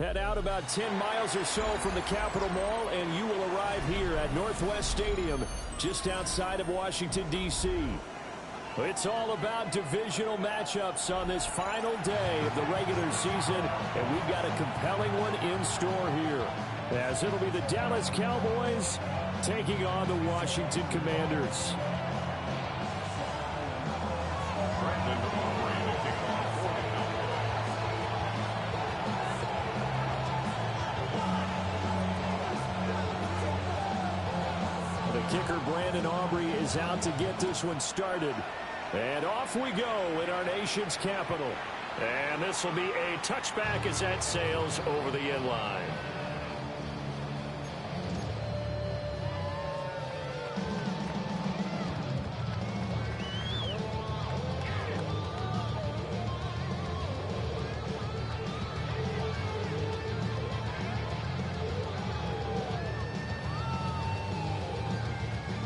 Head out about 10 miles or so from the Capitol Mall, and you will arrive here at Northwest Stadium, just outside of Washington, D.C. It's all about divisional matchups on this final day of the regular season, and we've got a compelling one in store here, as it'll be the Dallas Cowboys taking on the Washington Commanders. Kicker Brandon Aubrey is out to get this one started. And off we go in our nation's capital. And this will be a touchback as that sails over the end line.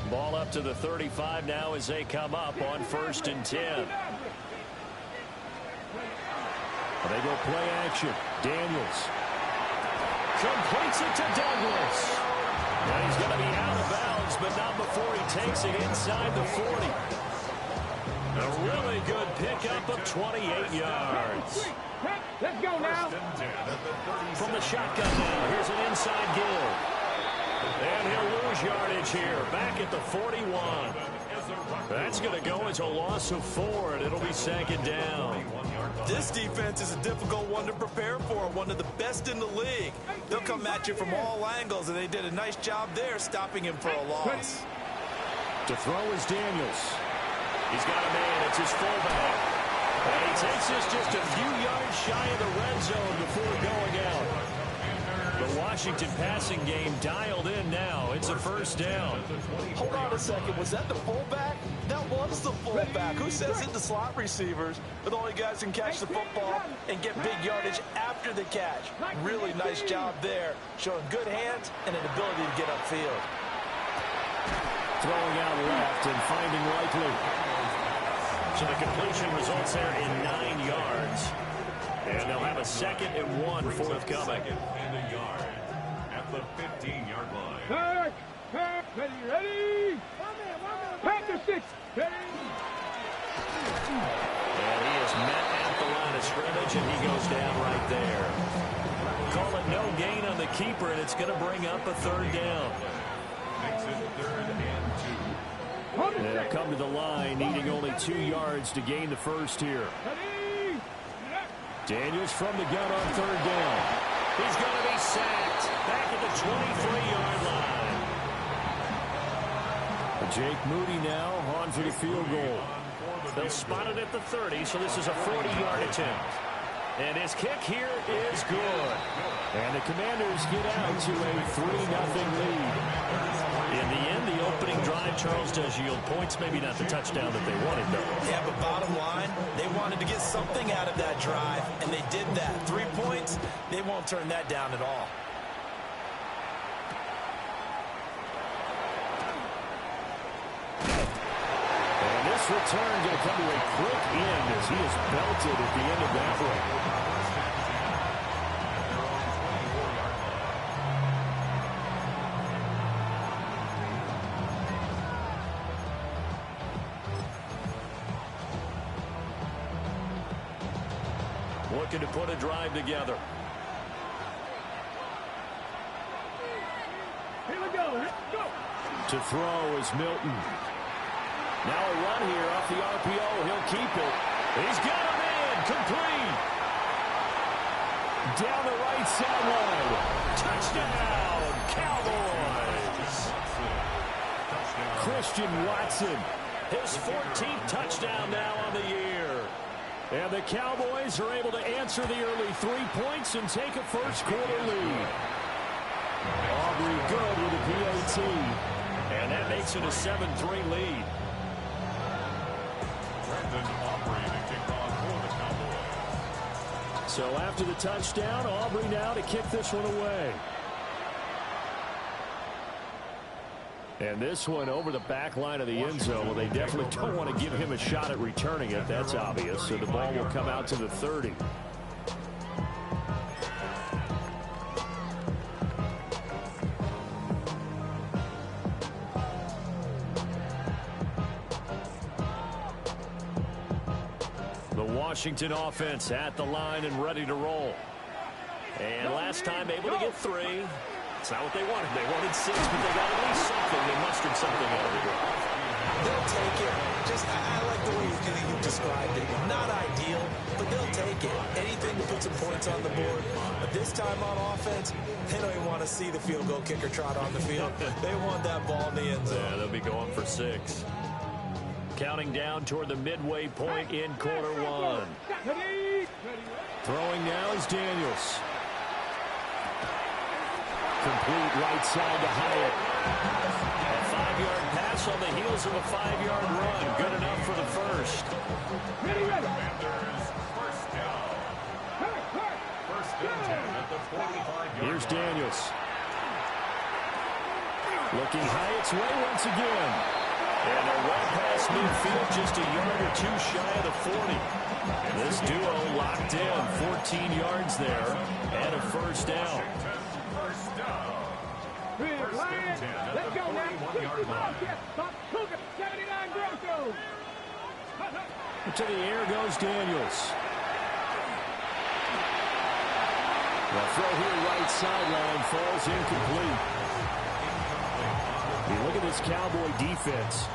Ball up to the 35 now as they come up on 1st and 10. They go play action. Daniels completes it to Douglas. And he's going to be out of bounds, but not before he takes it inside the 40. A really good pickup of 28 yards. Let's go now. From the shotgun now, here's an inside give. And he'll lose yardage here, back at the 41. That's going to go as a loss of 4, and it'll be 2nd down. This defense is a difficult one to prepare for, one of the best in the league. They'll come at you from all angles, and they did a nice job there stopping him for a loss. To throw is Daniels. He's got a man. It's his fullback. And he takes this just a few yards shy of the red zone before going out. The Washington passing game dialed in now. It's a 1st down. Hold on a second. Was that the fullback? That was the fullback. Who says it? The slot receivers are the only guys who can catch the football and get big yardage after the catch. Really nice job there, showing good hands and an ability to get upfield. Throwing out left and finding Likely. So the completion results there in 9 yards. And they'll have a 2nd and 1 forthcoming. At the 15-yard line. Ready? Pack the 6. Ready? And he is met at the line of scrimmage, and he goes down right there. Call it no gain on the keeper, and it's going to bring up a 3rd down. Makes it 3rd and 2. They'll come to the line, needing only 2 yards to gain the first here. Daniels from the gun on 3rd down. He's going to be sacked back at the 23-yard line. Jake Moody now on for the field goal. They'll spot it at the 30, so this is a 40-yard attempt. And his kick here is good. And the Commanders get out to a 3-0 lead. In the end, the opening drive, Charles, does yield points. Maybe not the touchdown that they wanted, though. Yeah, but bottom line, they wanted to get something out of that drive, and they did that. 3 points, they won't turn that down at all. And this return going to come to a quick end as he is belted at the end of that one. Looking to put a drive together. Here we go. Go. To throw is Milton. Now a run here off the RPO. He'll keep it. He's got a man. Complete. Down the right sideline. Touchdown, Cowboys. Christian Watson. His 14th touchdown now on the year. And the Cowboys are able to answer the early 3 points and take a first-quarter lead. Aubrey good with a PAT. And that makes it a 7-3 lead. Brandon Aubrey to kick off for the Cowboys. So after the touchdown, Aubrey now to kick this one away. And this one over the back line of the end zone. Well, they definitely don't want to give him a shot at returning it. That's obvious. So the ball will come out to the 30. Washington offense at the line and ready to roll. And last time able to get 3. It's not what they wanted. They wanted 6, but they got at least something. They mustered something out of the drive. They'll take it. I like the way you described it. Not ideal, but they'll take it. Anything to put some points on the board. But this time on offense, they don't even want to see the field goal kicker trot on the field. They want that ball in the end zone. Yeah, they'll be going for 6. Counting down toward the midway point in quarter 1. Throwing now is Daniels. Complete right side to Hyatt. A 5-yard pass on the heels of a 5-yard run. Good enough for the first. Commanders, first down. First and 10 at the 45-yard Here's line. Daniels. Looking Hyatt's way once again. And they're well past midfield, just a yard or 2 shy of the 40. This duo locked in, 14 yards there, and a first down. First down. Let's go now. 41-yard line. 79 Broncos. To the air goes Daniels. The throw here right sideline falls incomplete. You look at this Cowboy defense.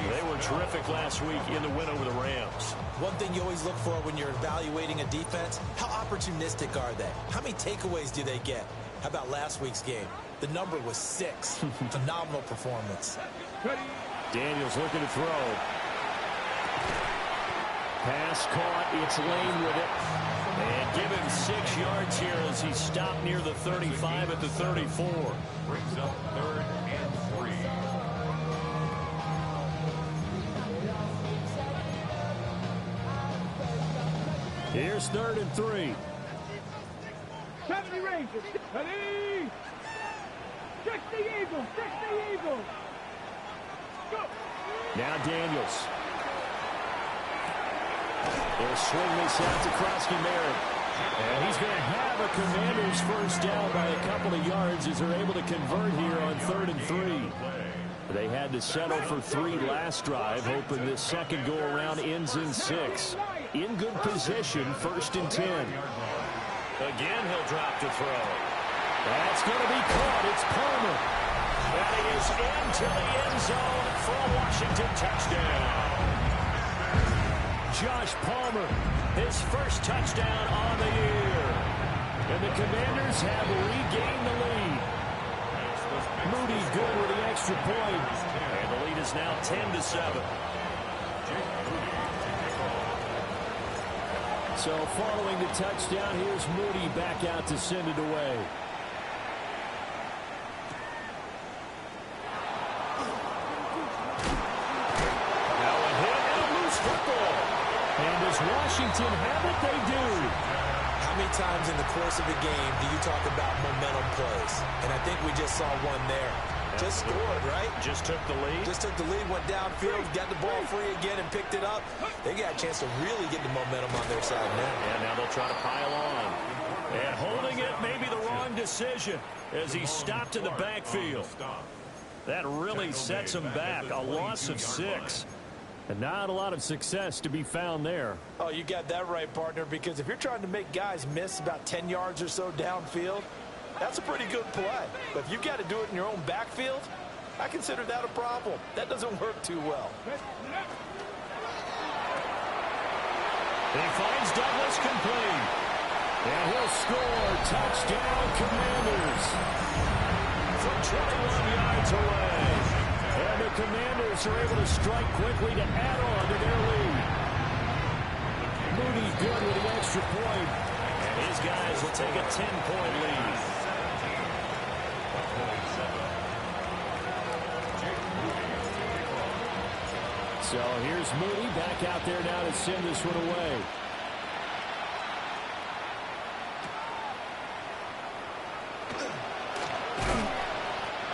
They were terrific last week in the win over the Rams. One thing you always look for when you're evaluating a defense, how opportunistic are they? How many takeaways do they get? How about last week's game? The number was 6. Phenomenal performance. Daniels looking to throw. Pass caught. It's Lane with it. And give him 6 yards here as he stopped near the 35 at the 34. Brings up 3rd and 3. Here's 3rd and 3. 70 Rangers. 60 Eagles. 60 Eagles. Go. Now Daniels. They'll swing this out to Krosky-Merritt. And he's going to have a Commanders first down by a couple of yards as they're able to convert here on 3rd and 3. They had to settle for 3 last drive, hoping this second go-around ends in 6. In good position, 1st and 10. Again, he'll drop to throw. That's going to be caught. It's Palmer. And he is into the end zone for a Washington touchdown. Josh Palmer, his first touchdown on the year. And the Commanders have regained the lead. Moody good with the extra point. And the lead is now 10-7. So following the touchdown, here's Moody back out to send it away. Now a hit and a loose football. And does Washington have it? They do. How many times in the course of the game do you talk about momentum plays? And I think we just saw one there. Just scored, right? Just took the lead. Just took the lead, went downfield, got the ball free again, and picked it up. They got a chance to really get the momentum on their side now. And now they'll try to pile on. And holding it may be the wrong decision as he stopped in the backfield. That really sets him back. A loss of 6. And not a lot of success to be found there. Oh, you got that right, partner, because if you're trying to make guys miss about 10 yards or so downfield, that's a pretty good play. But if you've got to do it in your own backfield, I consider that a problem. That doesn't work too well. He finds Douglas complete. And he'll score. Touchdown, Commanders. From 21 yards away. And the Commanders are able to strike quickly to add on to their lead. Moody good with the extra point. And his guys will take a 10-point lead. So here's Moody back out there now to send this one away.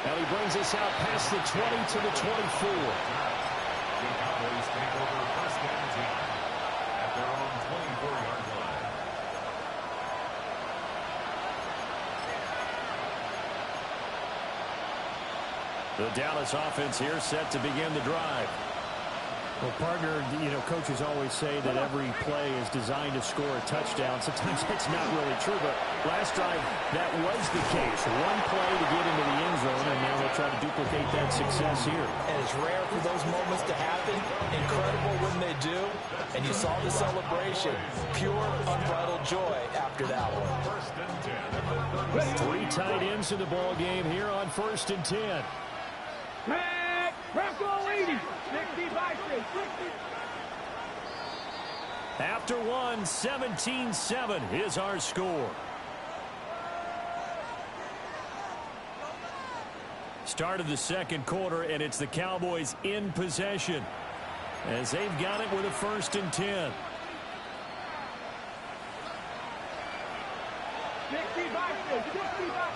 And he brings us out past the 20 to the 24. The Cowboys take over 1st and 10 at their own 24-yard line. The Dallas offense here set to begin the drive. Well, partner, coaches always say that every play is designed to score a touchdown. Sometimes that's not really true, but last drive, that was the case. One play to get into the end zone, and now they'll try to duplicate that success here. And it's rare for those moments to happen. Incredible when they do. And you saw the celebration. Pure, unbridled joy after that one. 3 tight ends in the ball game here on 1st and 10. Back, Bronco 80. 65, 60. After one, 17-7 is our score. Start of the second quarter, and it's the Cowboys in possession as they've got it with a 1st and 10. 65, 65,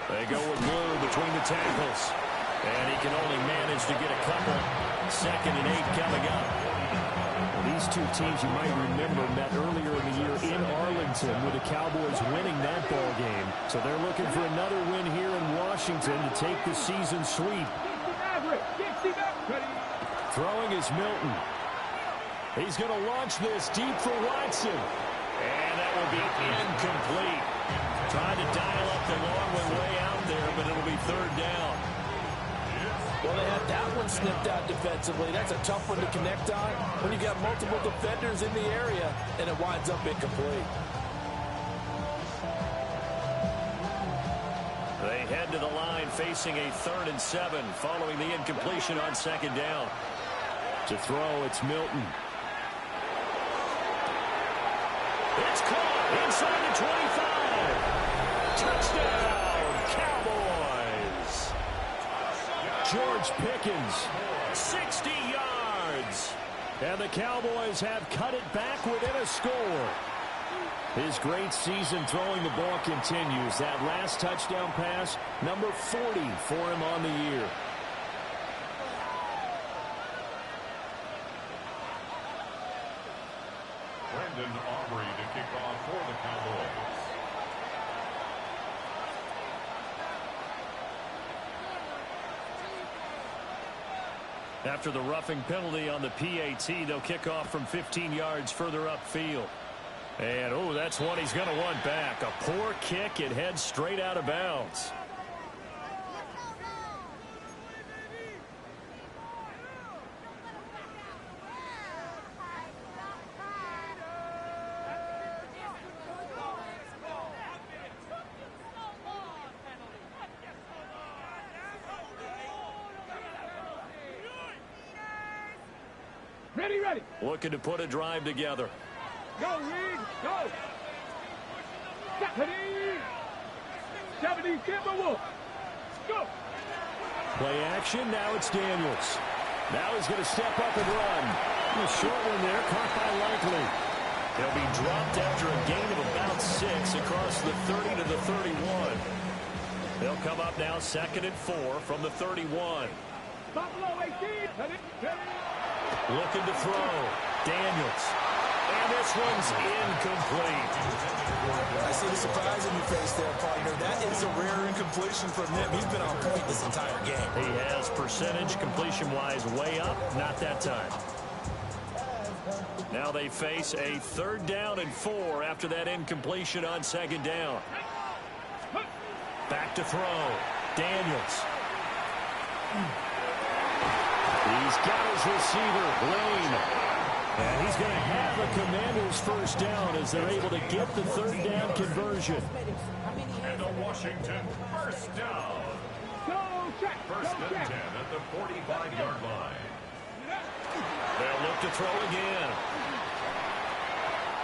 They go with Blue between the tackles. And he can only manage to get a couple. 2nd and 8 coming up. Well, these two teams, you might remember, met earlier in the year in Arlington with the Cowboys winning that ball game. So they're looking for another win here in Washington to take the season sweep. Throwing is Milton. He's going to launch this deep for Watson. And that will be incomplete. Trying to dial up the long one way out there, but it'll be 3rd down. Well, they had that one snipped out defensively. That's a tough one to connect on when you got multiple defenders in the area, and it winds up incomplete. They head to the line facing a 3rd and 7 following the incompletion on 2nd down. To throw, it's Milton. It's caught inside the 25. Touchdown, Cowboys. George Pickens, 60 yards. And the Cowboys have cut it back within a score. His great season throwing the ball continues. That last touchdown pass, number 40 for him on the year. Brandon Aubrey to kick off for the Cowboys. After the roughing penalty on the PAT, they'll kick off from 15 yards further upfield. And, oh, that's one he's going to want back. A poor kick. It heads straight out of bounds. Ready. Looking to put a drive together. Go, Reed, go. 70, Timberwolves. Go. Play action. Now it's Daniels. Now he's going to step up and run. A short one there, caught by Likely. He'll be dropped after a gain of about 6 across the 30 to the 31. They'll come up now 2nd and 4 from the 31. Buffalo 18. Looking to throw. Daniels. And this one's incomplete. I see the surprise in your face there, partner. That is a rare incompletion from him. He's been on point this entire game. He has percentage completion-wise way up. Not that time. Now they face a 3rd down and 4 after that incompletion on 2nd down. Back to throw. Daniels. He's got his receiver, Lane. And he's going to have a Commanders 1st down as they're able to get the 3rd down conversion. And a Washington 1st down. First and 10 at the 45-yard line. They'll look to throw again.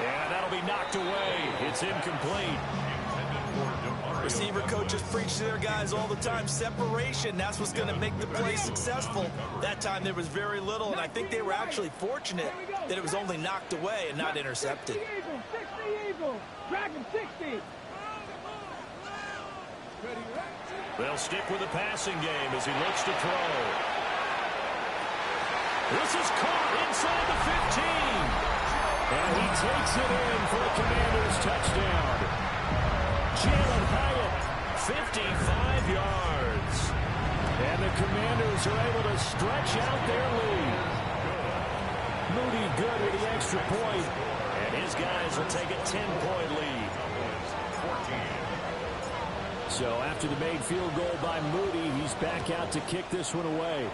And that'll be knocked away. It's incomplete. Receiver coaches preach to their guys all the time. Separation, that's what's going to make the play successful. That time there was very little, and I think they were actually fortunate that it was only knocked away and not intercepted. 60 Eagles. Dragon 60. They'll stick with the passing game as he looks to throw. This is caught inside the 15. And he takes it in for a Commanders touchdown. Jalen Hyatt, 55 yards. And the Commanders Broncos are able to stretch out their lead. Moody good with the extra point. And his guys will take a 10-point lead. So after the made field goal by Moody, he's back out to kick this one away.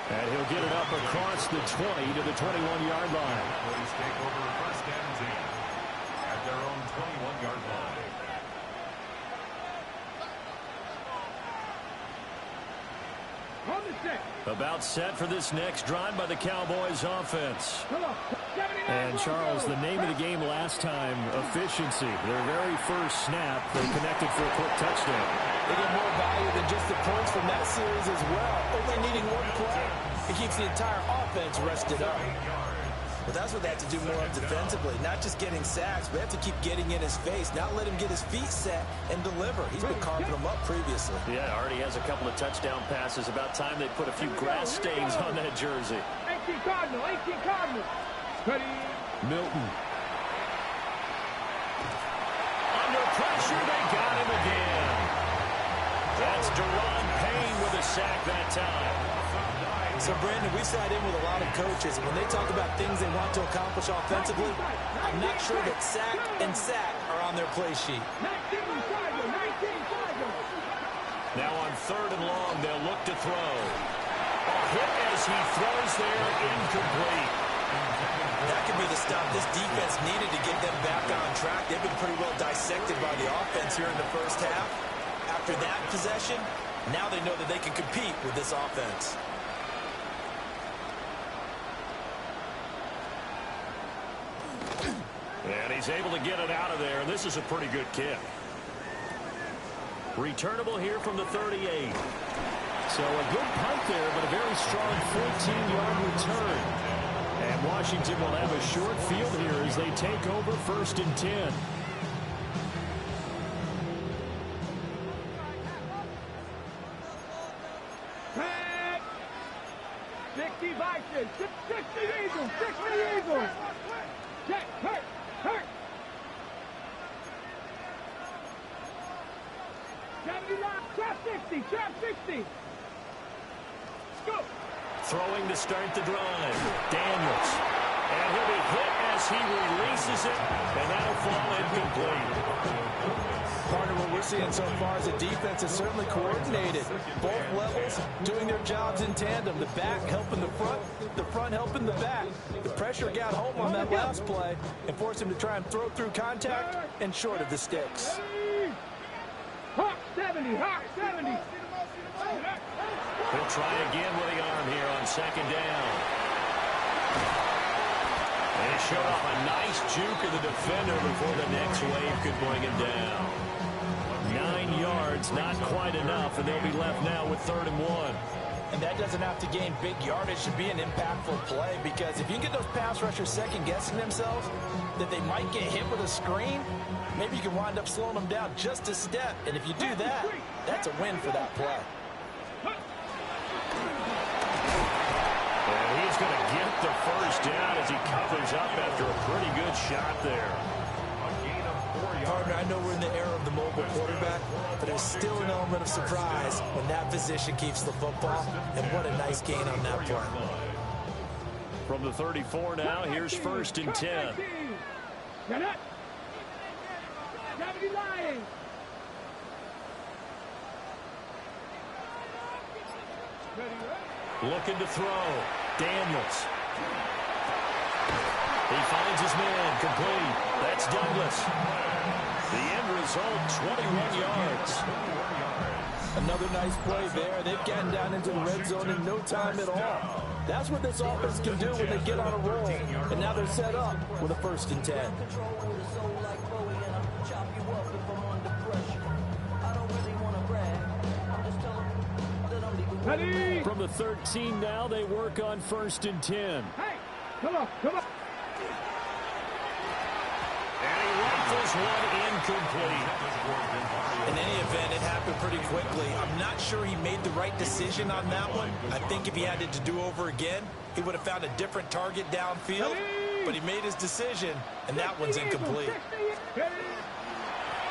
And he'll get it up across the 20 to the 21-yard line. Please take over first and 10 at their own 21-yard line. About set for this next drive by the Cowboys offense. And Charles, the name of the game last time, efficiency. Their very first snap, they connected for a quick touchdown. They get more value than just the points from that series as well. Only needing one play, it keeps the entire offense rested up. But that's what they have to do more of defensively. Not just getting sacks, but they have to keep getting in his face. Not let him get his feet set and deliver. He's been carving them up previously. Yeah, already has a couple of touchdown passes. About time they put a few grass stains on that jersey. 18 Cardinal, 18 Cardinal. Ready. Milton. Under pressure, they got him again. That's Deron Payne with a sack that time. So, Brandon, we sat in with a lot of coaches, and when they talk about things they want to accomplish offensively, I'm not sure that sack and sack are on their play sheet. 19 Cardinal, 19 Cardinal. Now on 3rd and long, they'll look to throw. A hit as he throws there, incomplete. That could be the stop this defense needed to get them back on track. They've been pretty well dissected by the offense here in the first half. After that possession, now they know that they can compete with this offense. And he's able to get it out of there, and this is a pretty good kick. Returnable here from the 38. So a good punt there, but a very strong 14-yard return. And Washington will have a short field here as they take over 1st and 10. Pass. 60 Vikings, 60 Eagles, 60 Eagles. Check, hurt. Trap 60, trap 60. Scoop. Throwing to start the drive. Daniels. And he'll be hit as he releases it, and that'll fall incomplete. Part of what we're seeing so far is the defense is certainly coordinated. Both levels doing their jobs in tandem. The back helping the front helping the back. The pressure got home on that last play and forced him to try and throw through contact and short of the sticks. Hawk 70, Hawk 70. He'll try again with the arm here on 2nd down. And he showed off a nice juke of the defender before the next wave could bring him down. 9 yards, not quite enough, and they'll be left now with 3rd and 1. And that doesn't have to gain big yardage to be an impactful play, because if you can get those pass rushers second-guessing themselves that they might get hit with a screen, maybe you can wind up slowing them down just a step. And if you do that, that's a win for that play. And he's going to get the first down as he covers up after a pretty good shot there. Partner, I know we're in the era of the mobile quarterback, but there's still an element of surprise when that position keeps the football, and what a nice gain on that play. From the 34 now, here's 1st and 10. Get it. 70 Lions. Looking to throw. Daniels. He finds his man, complete. That's Douglas. The end result, 21 yards. Another nice play there. They've gotten down into the red zone in no time at all. That's what this offense can do when they get on a roll. And now they're set up with a 1st and 10. Ready. From the 13 now, they work on 1st and 10. Hey, come on. And he rifles one incomplete. In any event, it happened pretty quickly. I'm not sure he made the right decision on that one. I think if he had it to do over again, he would have found a different target downfield. But he made his decision, and that one's incomplete.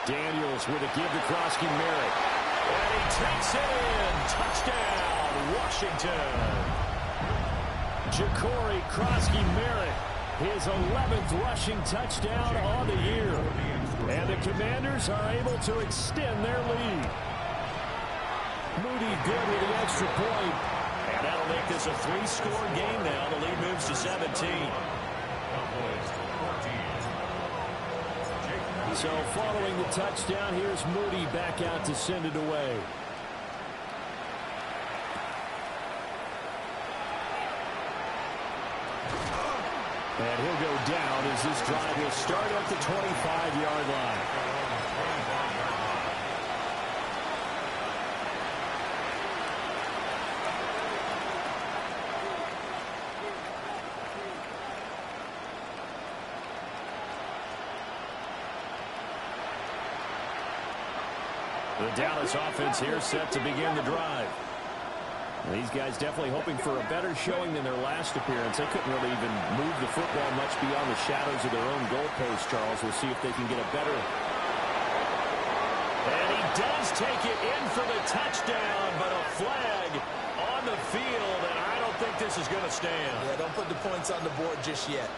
Daniels with a give to Krosky-Merritt. And he takes it in. Touchdown, Washington. Ja'Cory Krosky-Merritt, his 11th rushing touchdown on the year. And the Commanders are able to extend their lead. Moody good with the extra point. And that'll make this a 3-score game now. The lead moves to 17. So following the touchdown, here's Moody back out to send it away. And he'll go down as this drive will start at the 25-yard line. The Dallas offense here set to begin the drive. These guys definitely hoping for a better showing than their last appearance. They couldn't really even move the football much beyond the shadows of their own goalpost, Charles. We'll see if they can get a better. And he does take it in for the touchdown, but a flag on the field, and I don't think this is going to stand. Yeah, don't put the points on the board just yet.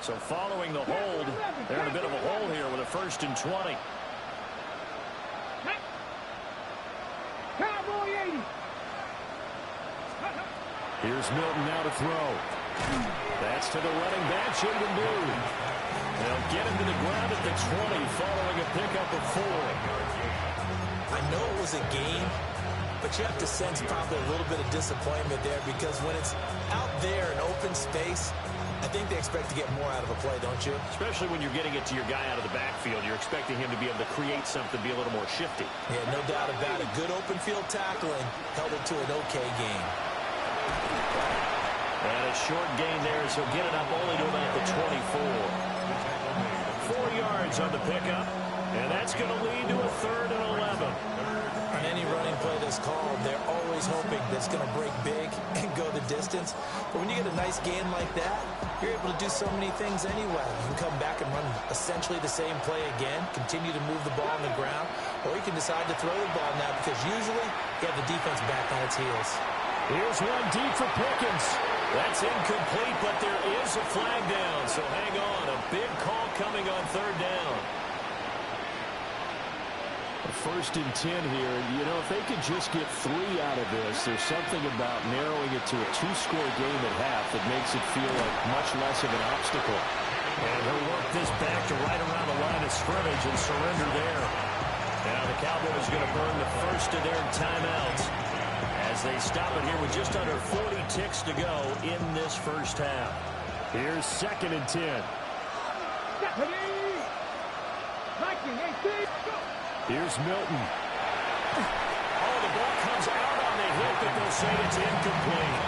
So following the hold, they're in a bit of a hole here with a 1st and 20. Cowboy 80. Here's Milton now to throw. That's to the running back, Jaden New. They'll get him to the ground at the 20 following a pickup of 4. I know it was a game, but you have to sense probably a little bit of disappointment there because when it's out there in open space, I think they expect to get more out of a play, don't you? Especially when you're getting it to your guy out of the backfield. You're expecting him to be able to create something, be a little more shifty. Yeah, no doubt about it. Good open field tackling held it to an okay game. And a short gain there as he'll get it up only to about the 24. 4 yards on the pickup, and that's going to lead to a 3rd and 11. On any running play that's called, they're always hoping that it's going to break big and go the distance. But when you get a nice gain like that, you're able to do so many things anyway. You can come back and run essentially the same play again, continue to move the ball on the ground, or you can decide to throw the ball now because usually you have the defense back on its heels. Here's one deep for Pickens. That's incomplete, but there is a flag down, so hang on. A big call coming on 3rd down. 1st and 10 here. You know, if they could just get 3 out of this, there's something about narrowing it to a 2-score game at half that makes it feel like much less of an obstacle. And he'll work this back to right around the line of scrimmage and surrender there. Now the Cowboys are going to burn the first of their timeouts as they stop it here with just under 40 ticks to go in this first half. Here's 2nd and 10. Here's Milton. Oh, the ball comes out on the hit, but they'll say it's incomplete.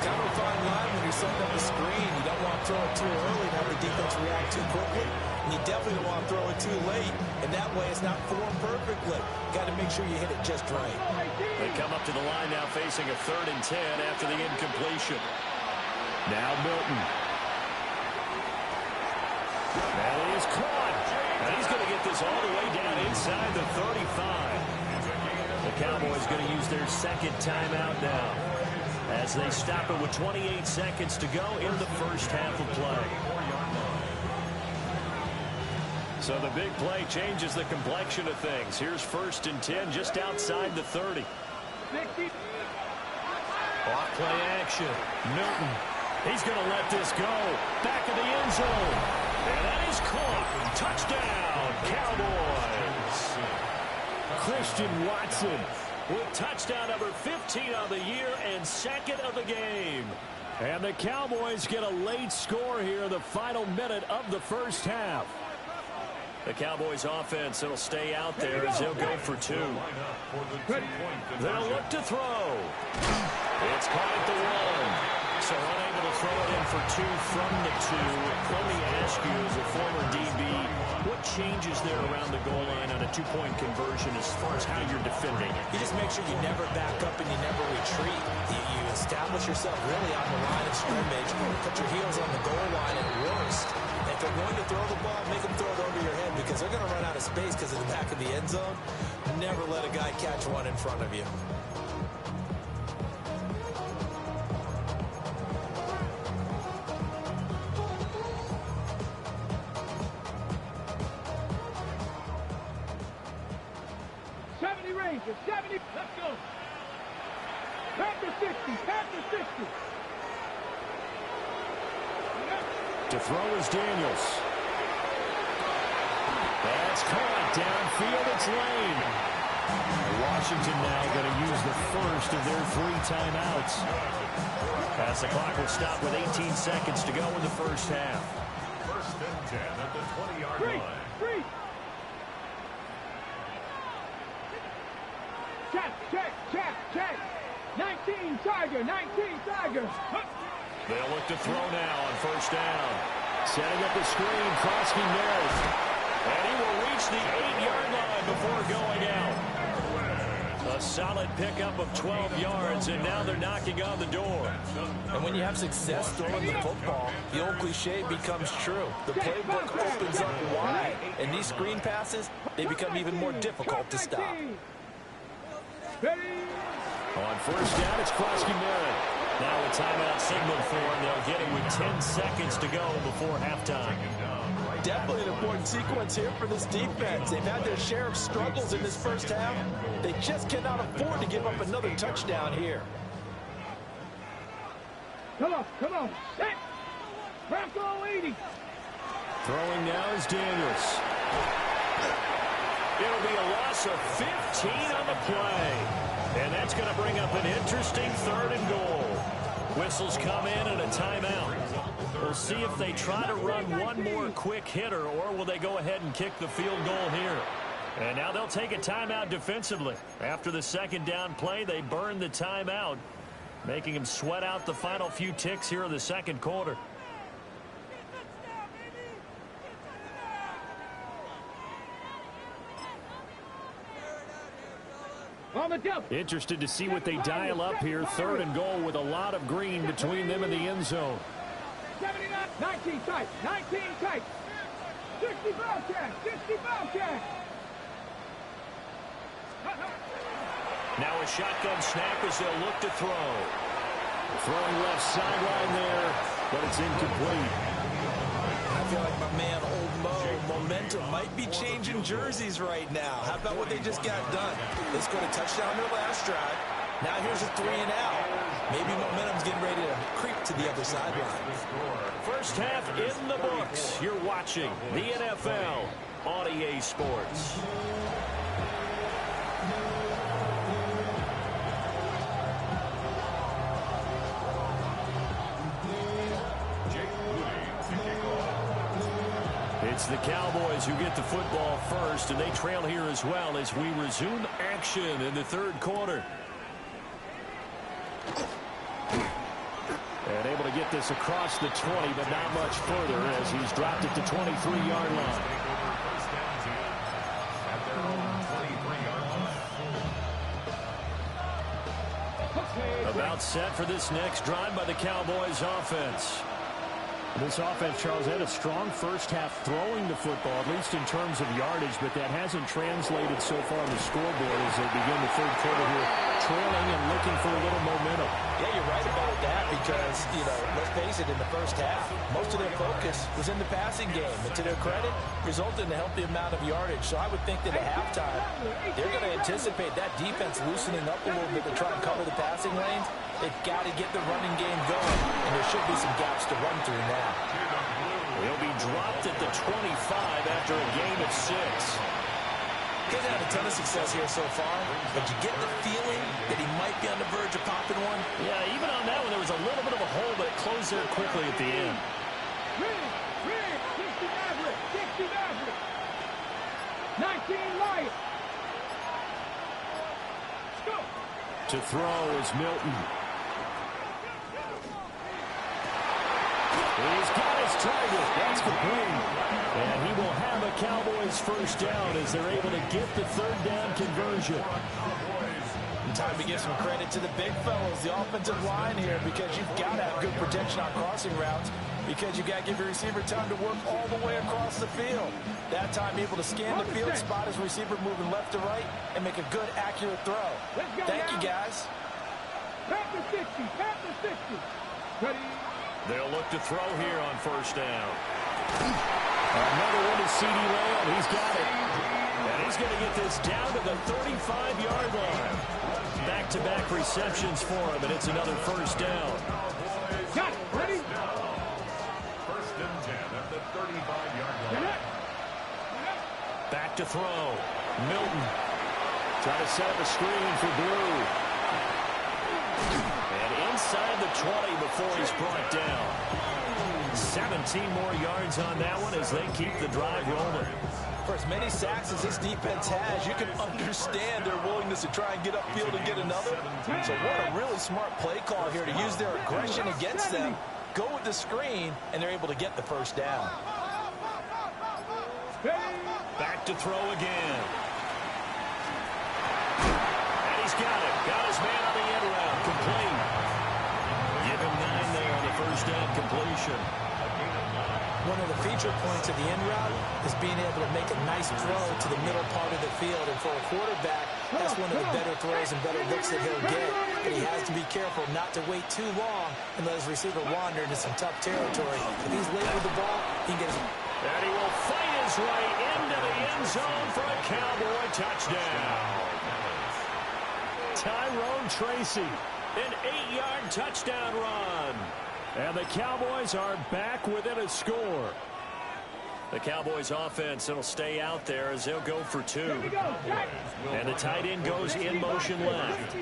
Kind of a fine line when you're setting up a screen. You don't want to throw it too early and have the defense react too quickly. And you definitely don't want to throw it too late. And that way it's not formed perfectly. You got to make sure you hit it just right. They come up to the line now facing a 3rd and 10 after the incompletion. Now Milton. That is caught. And he's going to get this all the way down inside the 35. The Cowboys going to use their 2nd timeout now as they stop it with 28 seconds to go in the first half of play. So the big play changes the complexion of things. Here's 1st and 10 just outside the 30. Off play action. Milton. He's going to let this go. Back of the end zone. And that is caught. Touchdown, Cowboys. Christian Watson with touchdown number 15 on the year and 2nd of the game. And the Cowboys get a late score here in the final minute of the first half. The Cowboys offense, it'll stay out there as they'll go for 2. They'll look to throw. It's caught at the 1. So unable to throw it in for two from the two. Let me ask you, as a former DB, what changes there around the goal line on a two-point conversion as far as how you're defending? You just make sure you never back up and you never retreat. You establish yourself really on the line of scrimmage, put your heels on the goal line at worst. If they're going to throw the ball, make them throw it over your head because they're going to run out of space because of the back of the end zone. Never let a guy catch one in front of you. Rangers, 70, let's go. Panther 60, Panther 60. To throw is Daniels. That's caught downfield. It's Lane. Washington now going to use the first of their 3 timeouts. As the clock will stop with 18 seconds to go in the first half. First and 10 at the 20-yard line. Free. Check. 19 Tiger. They'll look to throw now on first down. Setting up the screen, Krosky Merritt. And he will reach the 8-yard line before going out. A solid pickup of 12 yards, and now they're knocking on the door. And when you have success throwing the football, the old cliche becomes true. The playbook opens up wide, and these screen passes, they become even more difficult to stop. On first down, it's Krosky Merritt. Now a timeout signal for him. They'll get it with 10 seconds to go before halftime. Definitely an important sequence here for this defense. They've had their share of struggles in this first half. They just cannot afford to give up another touchdown here. Come on. Set. Bronco 80. Throwing now is Daniels. It'll be a loss of 15 on the play. And that's going to bring up an interesting 3rd and goal. Whistles come in and a timeout. We'll see if they try to run one more quick hitter, or will they go ahead and kick the field goal here. And now they'll take a timeout defensively. After the second down play, they burn the timeout, making them sweat out the final few ticks here in the second quarter. Interested to see what they dial up here. 3rd and goal with a lot of green between them and the end zone. 19 tight. 60 Bobcat. Now a shotgun snap as they'll look to throw. Throwing left sideline there, but it's incomplete. I feel like my man, Old Mo, momentum might be changing jerseys right now. How about what they just got done? They scored a touchdown their last drive. Now here's a 3 and out. Maybe momentum's getting ready to creep to the other sideline. First half in the books. You're watching the NFL on EA Sports. It's the Cowboys who get the football first, and they trail here as well as we resume action in the 3rd quarter. And able to get this across the 20, but not much further as he's dropped at the 23-yard line. About set for this next drive by the Cowboys offense. This offense, Charles, had a strong first half throwing the football, at least in terms of yardage, but that hasn't translated so far on the scoreboard as they begin the 3rd quarter here, trailing and looking for a little momentum. Yeah, you're right about that because, let's face it, in the first half, most of their focus was in the passing game. And to their credit, resulted in a healthy amount of yardage. So I would think that at halftime, they're going to anticipate that defense loosening up a little bit to try and cover the passing lanes. They've got to get the running game going, and there should be some gaps to run through now. He'll be dropped at the 25 after a gain of 6. He hasn't had a ton of success here so far, but you get the feeling that he might be on the verge of popping one. Yeah, even on that one, there was a little bit of a hole, but it closed there quickly at the end. 60 Maverick. 19 Lions. To throw is Milton. target. That's complete. And he will have a Cowboys first down as they're able to get the third down conversion. Time to give some credit to the big fellas, the offensive line here, because you've got to have good protection on crossing routes, because you've got to give your receiver time to work all the way across the field. That time able to scan the field, spot his receiver moving left to right, and make a good, accurate throw. Thank you, guys. Pat the 60, pat the 60. Ready? They'll look to throw here on first down. Another one to CeeDee Lamb. He's got it. And he's going to get this down to the 35-yard line. Back-to-back receptions for him, and it's another first down. Got it. Ready? First and 10 at the 35-yard line. Back to throw. Milton. Try to set up a screen for Blue. And inside the 20 before he's brought down. 17 more yards on that one as they keep the drive rolling. For as many sacks as this defense has, you can understand their willingness to try and get upfield and get another. So what a really smart play call here to use their aggression against them. Go with the screen, and they're able to get the first down. Back to throw again. And he's got it. Got his man on the end round. Complete. Give him 9 there on the first down completion. One of the feature points of the end route is being able to make a nice throw to the middle part of the field. And for a quarterback, that's one of the better throws and better looks that he'll get. But he has to be careful not to wait too long and let his receiver wander into some tough territory. If he's late with the ball, he can get his... And he will fight his way into the end zone for a Cowboy touchdown. Tyrone Tracy, an 8-yard touchdown run. And the Cowboys are back within a score. The Cowboys offense will stay out there as they'll go for 2. And the tight end goes in motion left.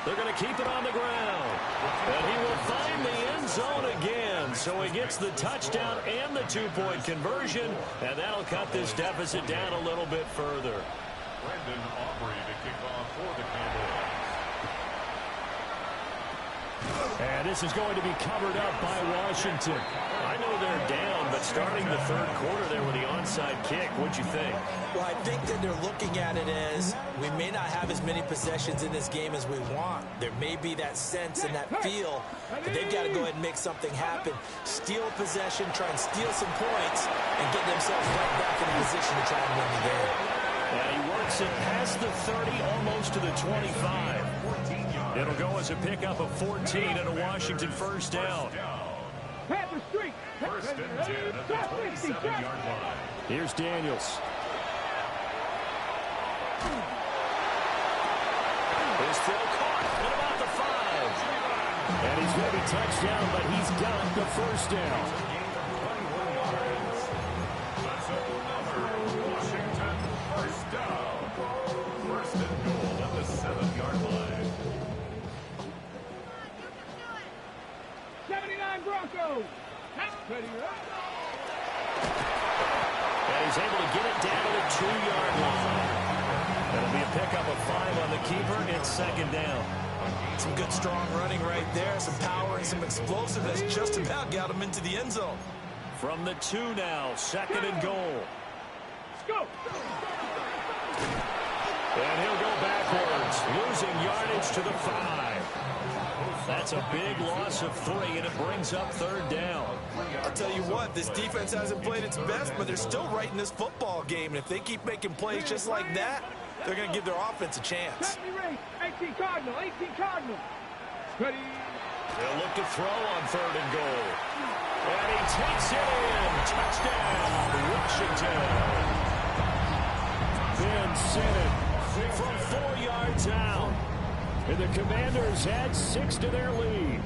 They're going to keep it on the ground. And he will find the end zone again. So he gets the touchdown and the 2-point conversion. And that'll cut this deficit down a little bit further. Brandon Aubrey to kick off for the Cowboys. And this is going to be covered up by Washington. I know they're down, but starting the third quarter there with the onside kick, what'd you think? Well, I think that they're looking at it as we may not have as many possessions in this game as we want. There may be that sense and that feel that they've got to go ahead and make something happen. Steal possession, try and steal some points, and get themselves right back in a position to try and win the game. And he works it past the 30, almost to the 25. It'll go as a pickup of 14 and a Washington first down. First and 10 at the 27-yard line. Here's Daniels. His throw caught at about the 5. And he's going to be touchdown, but he's got the first down. That's another Washington first down. First and goal at the 7-yard line. 79 Broncos. And he's able to get it down to the 2-yard line. That'll be a pickup of 5 on the keeper. It's second down. Some good strong running right there. Some power and some explosiveness just about got him into the end zone. From the 2 now, second and goal. Let's go. And he'll go backwards, losing yardage to the 5. That's a big loss of 3, and it brings up third down. I'll tell you what, this defense hasn't played its best, but they're still right in this football game. And if they keep making plays just like that, they're going to give their offense a chance. 18 Cardinal, 18 Cardinal. Ready. They'll look to throw on third and goal. And he takes it in. Touchdown, Washington. Ben Sinnott from 4 yards out. And the Commanders add 6 to their lead.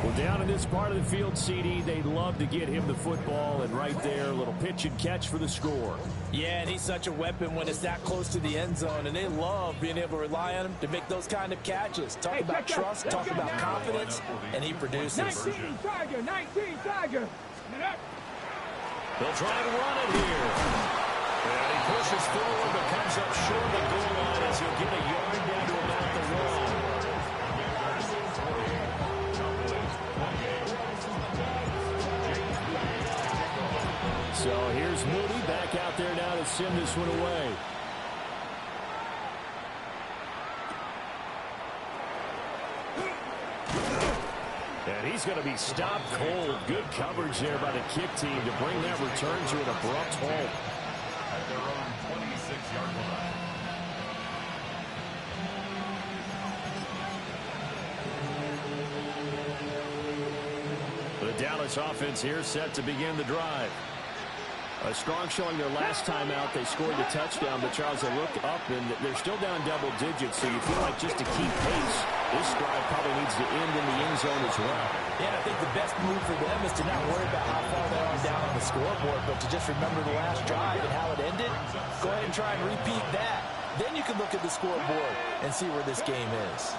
Well, down in this part of the field, CD, they'd love to get him the football, and right there, a little pitch and catch for the score. Yeah, and he's such a weapon when it's that close to the end zone, and they love being able to rely on him to make those kind of catches. Talk about trust, talk about confidence, and he produces. 19 Tiger, 19 Tiger. They'll try to run it here. And he pushes forward, but comes up short of the goal line as he'll get a yard down to about the 1. back out there now to send this one away. And he's going to be stopped cold. Good coverage there by the kick team to bring that return to an abrupt halt. At their own 26-yard line. The Dallas offense here set to begin the drive. A strong showing their last time out. They scored the touchdown, but Charles, they looked up, and they're still down double digits, so you feel like just to keep pace, this drive probably needs to end in the end zone as well. Yeah, I think the best move for them is to not worry about how far they are down on the scoreboard, but to just remember the last drive and how it ended. Go ahead and try and repeat that. Then you can look at the scoreboard and see where this game is.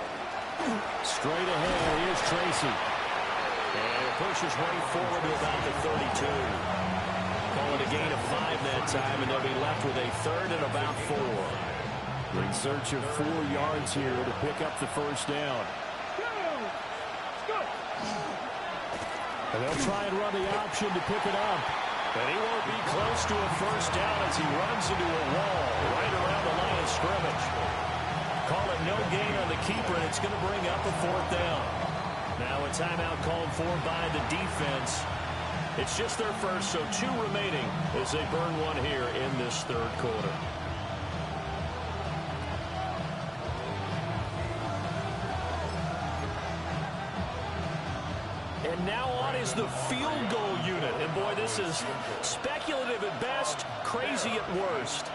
Straight ahead, here's Tracy. And it pushes right forward to about the 32. Call it a gain of 5 that time, and they'll be left with a third and about 4. In search of 4 yards here to pick up the first down. And they'll try and run the option to pick it up. And he won't be close to a first down as he runs into a wall right around the line of scrimmage. Call it no gain on the keeper, and it's going to bring up a 4th down. Now a timeout called for by the defense. It's just their first, so 2 remaining as they burn one here in this third quarter. And now on is the field goal unit. And boy, this is speculative at best, crazy at worst.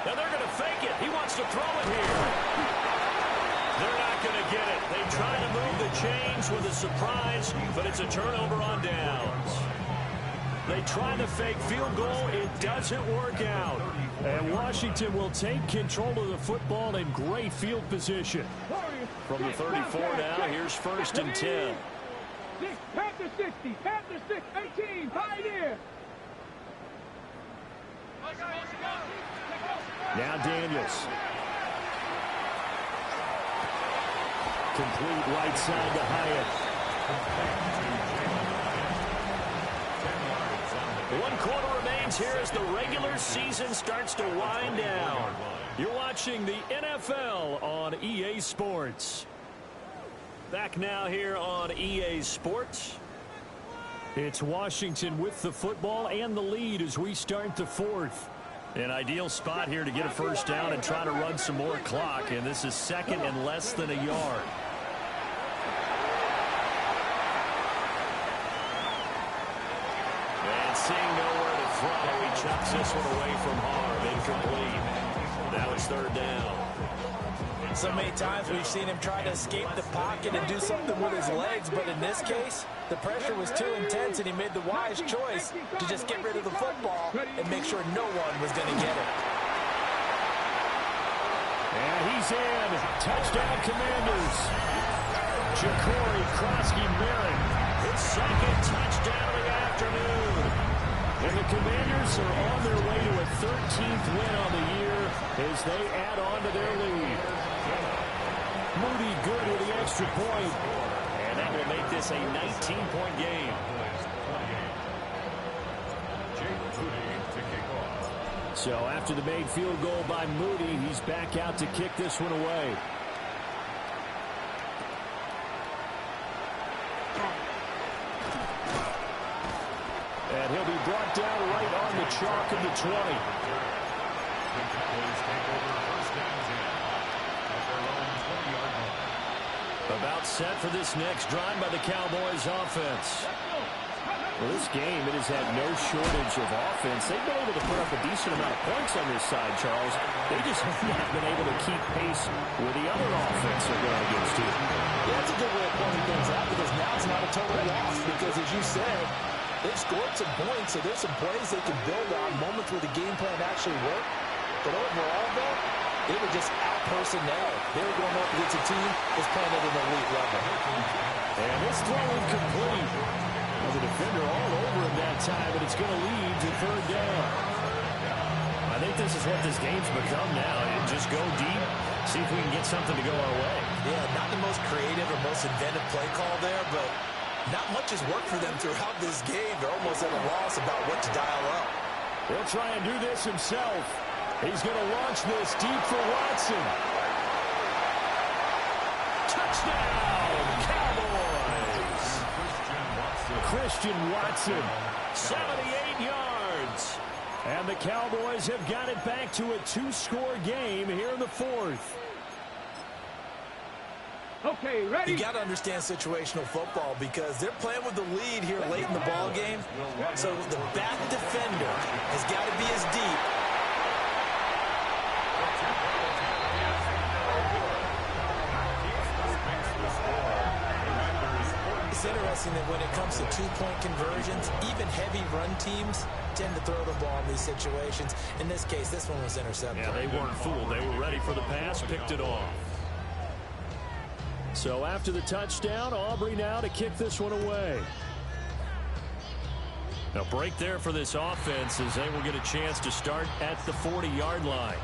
Now they're going to fake it. He wants to throw it here. They're not going to get it. They try to move the chains with a surprise, but it's a turnover on downs. They try the fake field goal. It doesn't work out. And Washington will take control of the football in great field position. From the 34 now, here's 1st and 10. Panther 60, Panther 6, 18, Pioneer. Now Daniels. Complete right side to Hyatt. 1 quarter remains here as the regular season starts to wind down. You're watching the NFL on EA Sports. Back now here on EA Sports. It's Washington with the football and the lead as we start the 4th. An ideal spot here to get a first down and try to run some more clock, and this is 2nd and less than a yard. And seeing nowhere to throw, he chucks this one away from harm. Incomplete. Now it's 3rd down. So many times we've seen him try to escape the pocket and do something with his legs, but in this case, the pressure was too intense, and he made the wise choice to just get rid of the football and make sure no one was going to get it. And he's in. Touchdown, Commanders. Ja'Cory Krosky-Merritt, his 2nd touchdown of the afternoon. And the Commanders are on their way to a 13th win on the year as they add on to their lead. Moody good with the extra point. And that will make this a 19-point game. So after the made field goal by Moody, he's back out to kick this one away. And he'll be brought down right on the chalk of the 20. About set for this next drive by the Cowboys offense. Well, this game, it has had no shortage of offense. They've been able to put up a decent amount of points on this side, Charles. They just have not been able to keep pace with the other offense they're going against here. Yeah, that's a good way of pointing things out, because now it's not a total loss, because as you said, they've scored some points, so there's some plays they can build on, moments where the game plan actually worked. But overall, though, they were just out-personnel. They were going up against a team that's playing at an elite level. And this throw incomplete. time, and it's going to lead to third down. I think this is what this game's become now. Just go deep, see if we can get something to go our way. Yeah, not the most creative or most inventive play call there, but not much has worked for them throughout this game. They're almost at a loss about what to dial up. He'll try and do this himself. He's going to launch this deep for Watson. Touchdown, Cowboys! Christian Watson, 78 yards. And the Cowboys have got it back to a 2-score game here in the fourth. Okay, ready? You got to understand situational football because they're playing with the lead here late in the ball game. So the back defender has got to be as deep. It's interesting that when it comes to two-point conversions, even heavy run teams tend to throw the ball in these situations. In this case, this one was intercepted. Yeah, they weren't fooled. They were ready for the pass, picked it off. So after the touchdown, Aubrey now to kick this one away. A break there for this offense as they will get a chance to start at the 40-yard line.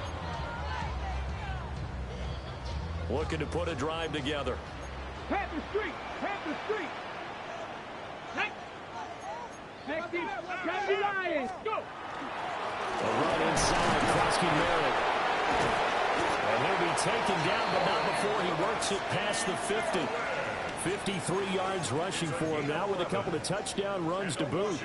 Looking to put a drive together. Panther Street! Panther Street! Next team, County Lions, go! A run inside, Krosky Merritt. And he'll be taken down, but not before he works it past the 50. 53 yards rushing for him now with a couple of touchdown runs to boot.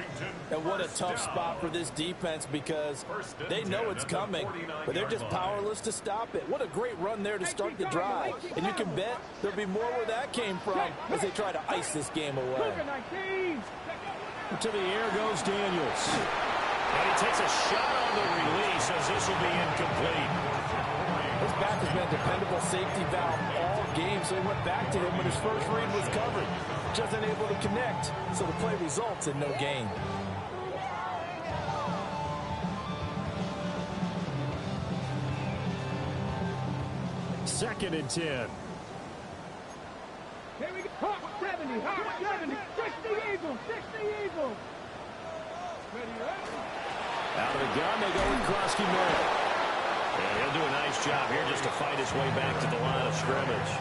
And what a tough spot for this defense because they know it's coming, but they're just powerless to stop it. What a great run there to start the drive. And you can bet there'll be more where that came from as they try to ice this game away. To the air goes Daniels. And he takes a shot on the release as this will be incomplete. His back has been a dependable safety valve all game, so he went back to him when his first read was covered. Just unable to connect, so the play results in no gain. Second and 10. Here we go. Hawk 70, Hawk 70. 60 Eagles, 60 Eagles. Ready, ready. Out of the gun, they go with Krosky Merritt. Yeah, he'll do a nice job here just to fight his way back to the line of scrimmage.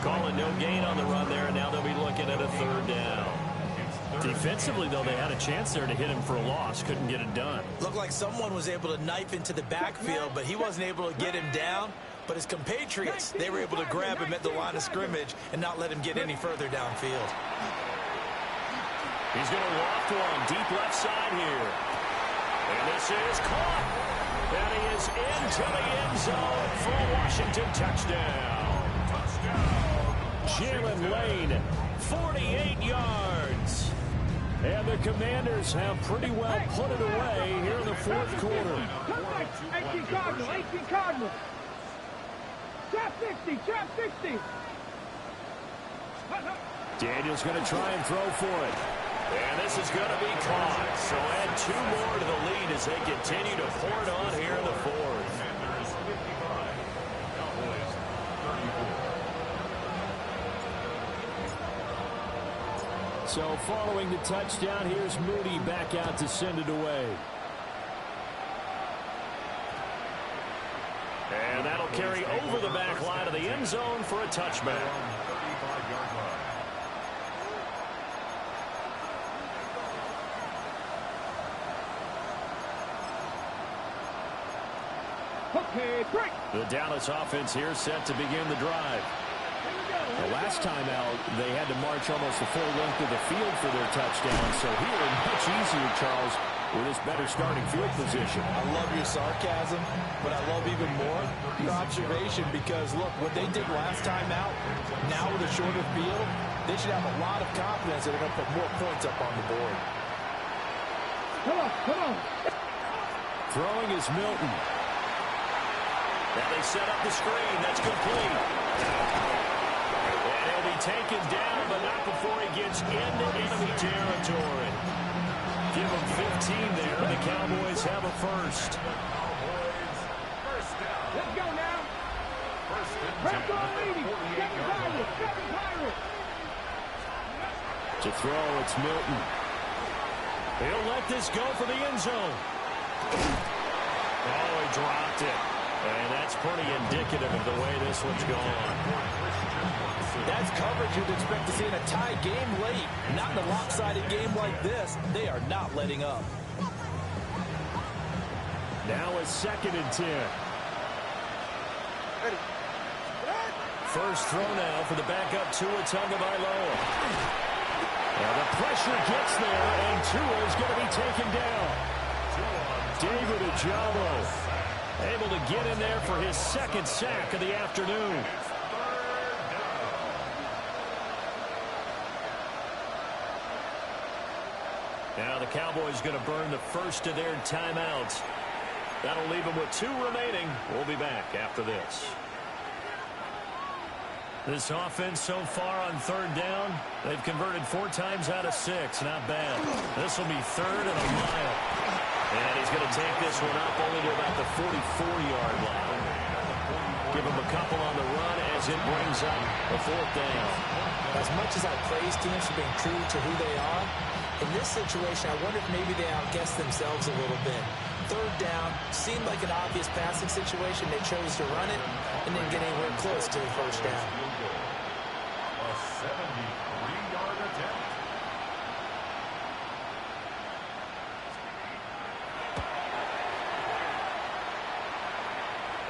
Calling no gain on the run there, and now they'll be looking at a third down. Defensively, though, they had a chance there to hit him for a loss. Couldn't get it done. Looked like someone was able to knife into the backfield, but he wasn't able to get him down. But his compatriots, they were able to grab him at the line of scrimmage and not let him get any further downfield. He's going to loft one deep left side here. And this is caught. And he is into the end zone for a Washington touchdown. Jalen Lane, 48 yards. And the Commanders have pretty well put it away here in the fourth quarter. 18 Cardinal, 18 Cardinal. Trap 60, trap 60. Daniels going to try and throw for it. And this is going to be caught. So add two more to the lead as they continue to pour it on here in the fourth. So following the touchdown, here's Moody back out to send it away. And that'll carry over the back line of the end zone for a touchback. Okay, break. The Dallas offense here set to begin the drive. The last time out, they had to march almost the full length of the field for their touchdown. So here, much easier, Charles, with this better starting field position. I love your sarcasm, but I love even more your observation because, look, what they did last time out, now with a shorter field, they should have a lot of confidence that they're going to put more points up on the board. Come on, come on. Throwing is Milton. Now they set up the screen. That's complete. And he'll be taken down, but not before he gets into enemy territory. Give him 15 there. The Cowboys have a first. Let's go now. Press on leading. Second Pirate. Second Pirate. To throw, it's Milton. He'll let this go for the end zone. Oh, he dropped it. And that's pretty indicative of the way this one's gone. That's coverage you'd expect to see in a tie game late. Not in a lopsided game like this. They are not letting up. Now a 2nd and 10. First throw now for the backup Tua Tagovailoa. Now the pressure gets there, and Tua is going to be taken down. David Ojabo able to get in there for his 2nd sack of the afternoon. Now the Cowboys going to burn the first of their timeouts. That'll leave them with 2 remaining. We'll be back after this. This offense so far on 3rd down, they've converted 4 times out of 6. Not bad. This will be 3rd and a mile. And he's going to take this one up only to about the 44-yard line. Give him a couple on the run as it brings up a 4th down. As much as I praise teams for being true to who they are, in this situation, I wonder if maybe they outguessed themselves a little bit. 3rd down, seemed like an obvious passing situation. They chose to run it and didn't get anywhere close to the 1st down. A 73-yard attempt.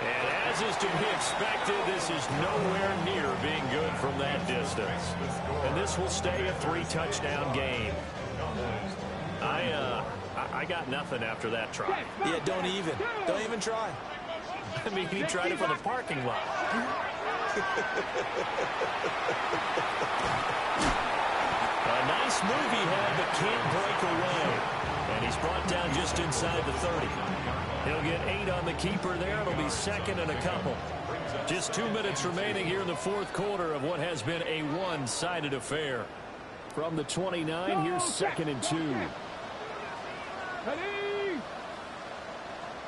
And as is to be expected, this is nowhere near being good from that distance. And this will stay a 3-touchdown game. I got nothing after that try. Yeah, don't even try. I mean, he tried it from the parking lot. A nice move he had, but can't break away. And he's brought down just inside the 30. He'll get 8 on the keeper there. It'll be 2nd and a couple. Just 2 minutes remaining here in the 4th quarter of what has been a one-sided affair. From the 29, here's 2nd and 2. Ready?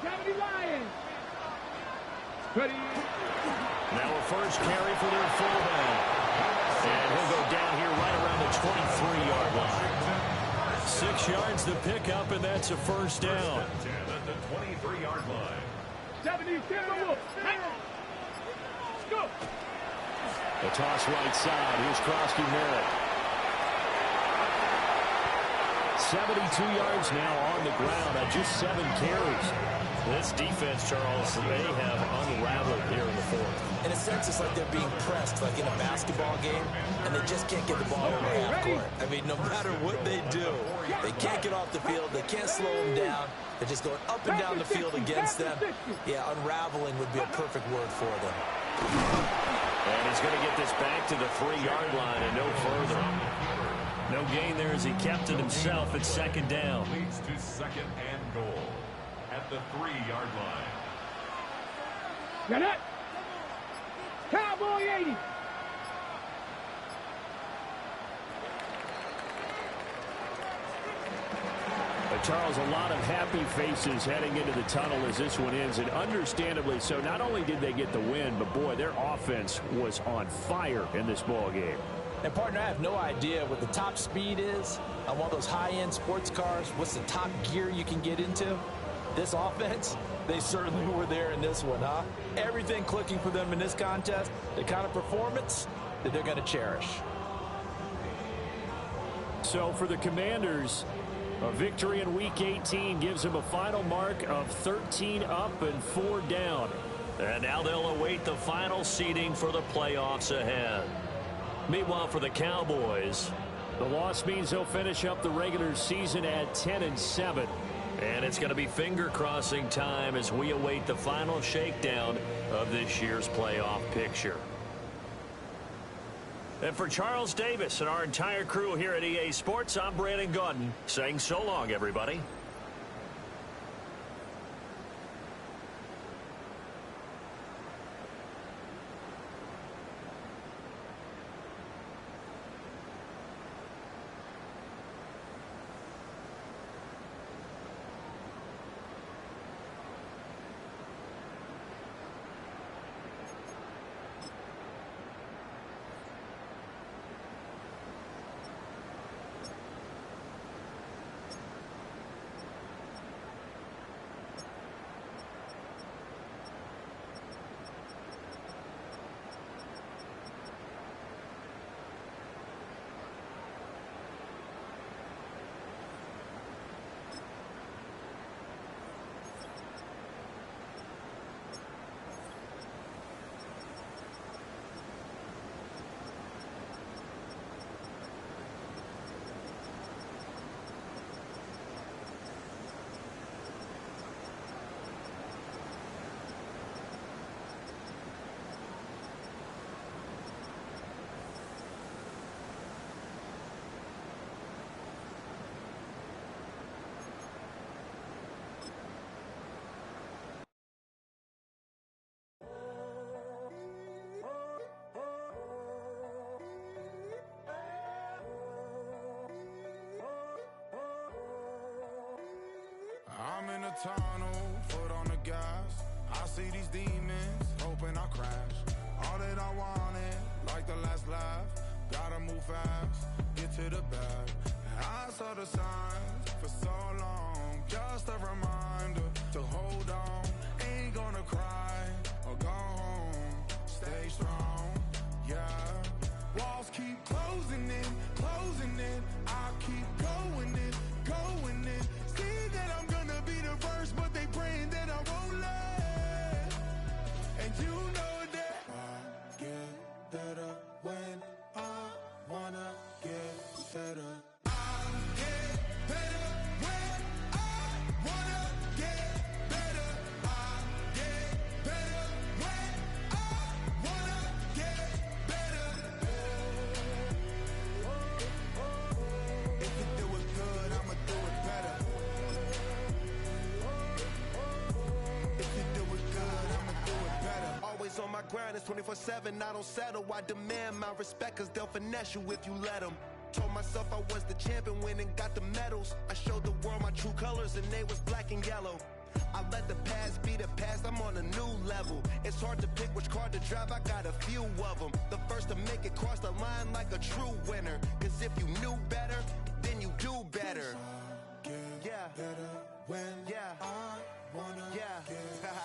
70 Lions. Ready? Now a first carry for their fullback. And he'll go down here right around the 23-yard line. 6 yards to pick up, and that's a 1st down. At the 23-yard line. 70, go. The toss right side. Here's Krosky Merritt. 72 yards now on the ground on just 7 carries. This defense, Charles, they have unraveled here in the 4th. In a sense, it's like they're being pressed, like in a basketball game, and they just can't get the ball over half court. I mean, no matter what they do, they can't get off the field. They can't slow them down. They're just going up and down the field against them. Yeah, unraveling would be a perfect word for them. And he's going to get this back to the 3-yard line and no further. No gain there as he kept it himself at 2nd down. Leads to 2nd and goal at the 3-yard line. Get it. Cowboy 80. Charles, a lot of happy faces heading into the tunnel as this one ends, and understandably so. Not only did they get the win, but boy, their offense was on fire in this ball game. And partner, I have no idea what the top speed is on one of those high-end sports cars. What's the top gear you can get into? This offense, they certainly were there in this one, huh? Everything clicking for them in this contest, the kind of performance that they're going to cherish. So for the Commanders, a victory in Week 18 gives them a final mark of 13 up and 4 down. And now they'll await the final seeding for the playoffs ahead. Meanwhile, for the Cowboys, the loss means they'll finish up the regular season at 10-7. And it's going to be finger-crossing time as we await the final shakedown of this year's playoff picture. And for Charles Davis and our entire crew here at EA Sports, I'm Brandon Gaudin saying so long, everybody. the tunnel, foot on the gas. I see these demons, hoping I crash. All that I wanted, like the last laugh. Gotta move fast, get to the bag. I saw the signs for so long, just a reminder to hold on. Ain't gonna cry or go home, stay strong, yeah. Walls keep closing in, I keep going in, going in. See that I'm gonna be the first, but they praying that I won't let. And you know that I get better when I wanna get better. On my grind, it's 24/7, I don't settle. I demand my respect, cause they'll finesse you if you let them. Told myself I was the champion, went and got the medals. I showed the world my true colors and they was black and yellow. I let the past be the past, I'm on a new level. It's hard to pick which car to drive, I got a few of them. The first to make it cross the line like a true winner. Cause if you knew better, then you do better. Yeah, better when I